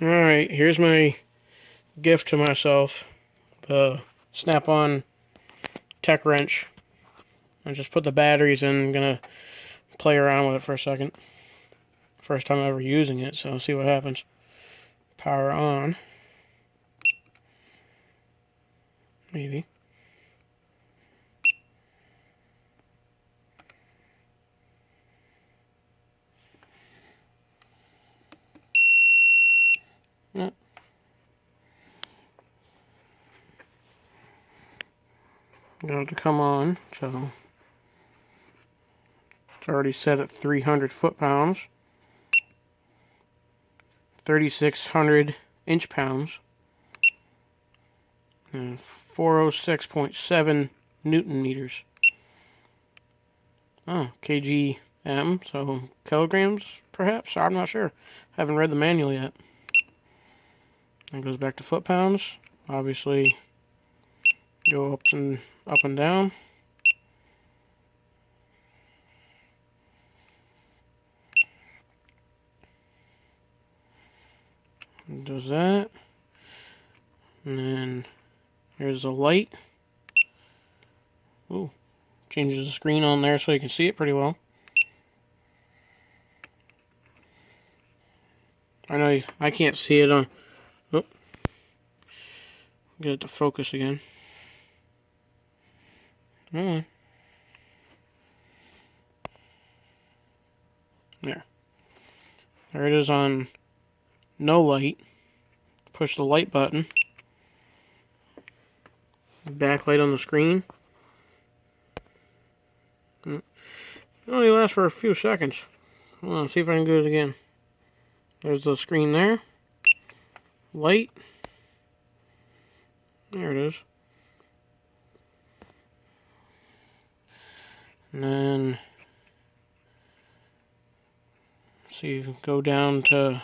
Alright, here's my gift to myself. The snap-on tech wrench. I just put the batteries in. I'm gonna play around with it for a second. First time ever using it, so see what happens. Power on. Maybe. No. Going to come on, so it's already set at 300 foot-pounds, 3,600 inch-pounds, and 406.7 Newton meters. Oh, kgm, so kilograms, perhaps? I'm not sure. Haven't read the manual yet. It goes back to foot-pounds. Obviously, go up and down. It does that. And then here's the light. Ooh, changes the screen on there so you can see it pretty well. I know I can't see it on. Oh, get it to focus again. There. There it is on no light. Push the light button. Backlight on the screen. It only lasts for a few seconds. Hold on, see if I can do it again. There's the screen there. Light. There it is. And then, so you go down to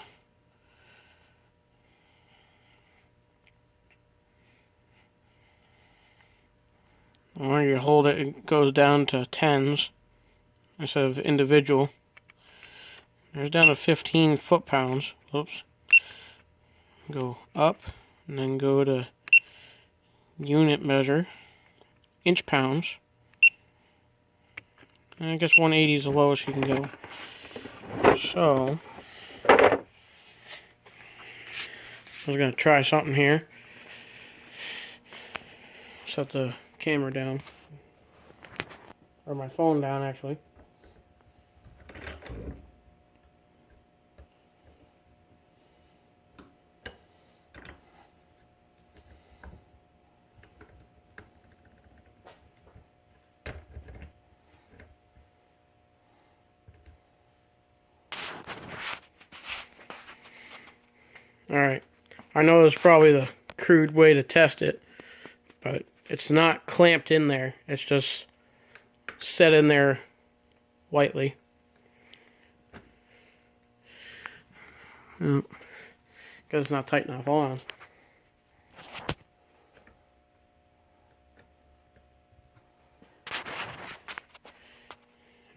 when you hold it, it goes down to tens instead of individual. There's down to 15 foot-pounds. Oops. Go up, and then go to unit measure, inch-pounds. And I guess 180 is the lowest you can go. So, I was going to try something here. Set the camera down. Or my phone down, actually. Alright, I know it's probably the crude way to test it, but it's not clamped in there. It's just set in there lightly. Because it's not tight enough. Hold on.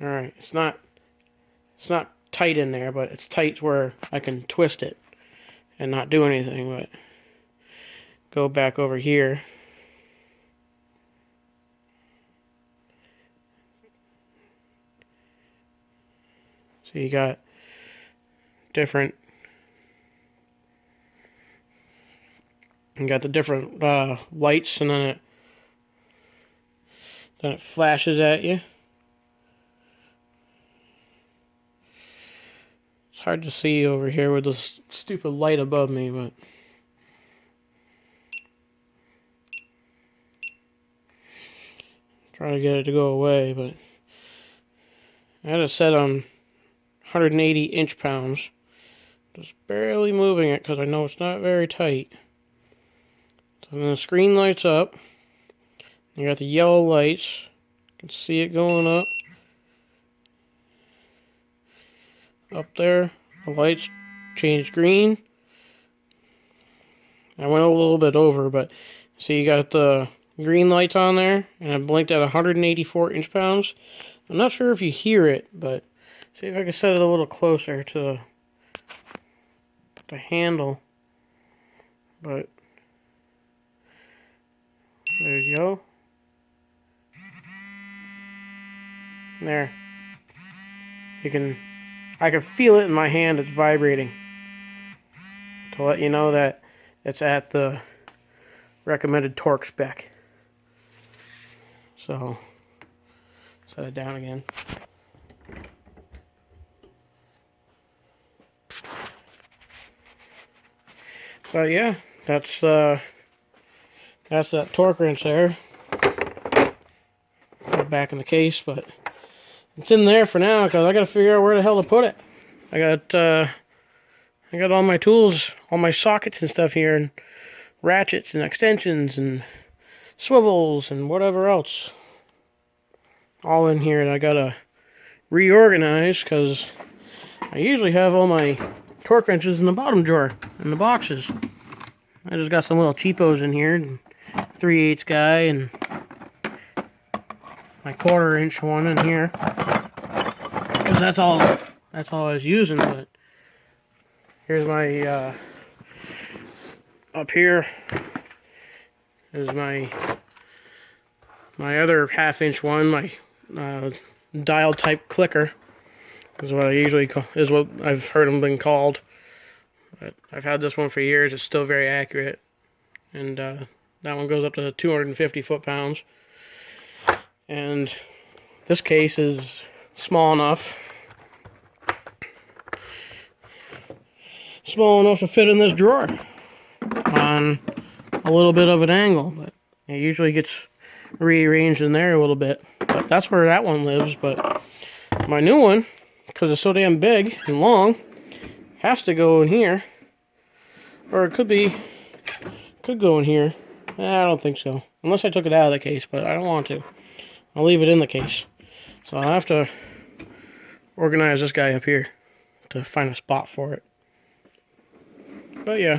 Alright, it's not tight in there, but it's tight where I can twist it and not do anything. But go back over here. So you got different. You got the different lights, and then it flashes at you. It's hard to see over here with this stupid light above me, but try to get it to go away. But I had it set on 180 inch-pounds. Just barely moving it because I know it's not very tight. So then the screen lights up. You got the yellow lights. You can see it going up. Up there, the lights changed green. I went a little bit over, but see, you got the green lights on there, and it blinked at 184 inch-pounds. I'm not sure if you hear it, but see if I can set it a little closer to the handle. But there you go. There. I can feel it in my hand. It's vibrating. To let you know that it's at the recommended torque spec. So, set it down again. But yeah, that's that torque wrench there. Put it back in the case, but it's in there for now because I got to figure out where the hell to put it. I got all my tools, all my sockets and stuff here, and ratchets and extensions and swivels and whatever else, all in here. And I gotta reorganize because I usually have all my torque wrenches in the bottom drawer in the boxes. I just got some little cheapos in here, and 3/8 guy, and my 1/4 inch one in here, because that's all I was using. But here's my up here is my other 1/2 inch one, my dial type clicker is what I usually call, is what I've heard them been called. But I've had this one for years. It's still very accurate, and that one goes up to 250 foot-pounds. And this case is small enough to fit in this drawer on a little bit of an angle, but it usually gets rearranged in there a little bit. But that's where that one lives. But my new one, because it's so damn big and long, has to go in here, or it could go in here. I don't think so, unless I took it out of the case, but I don't want to. I'll leave it in the case. So I'll have to organize this guy up here to find a spot for it. But yeah,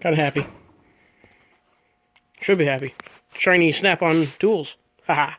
kind of happy. Should be happy. Shiny snap-on tools. Haha.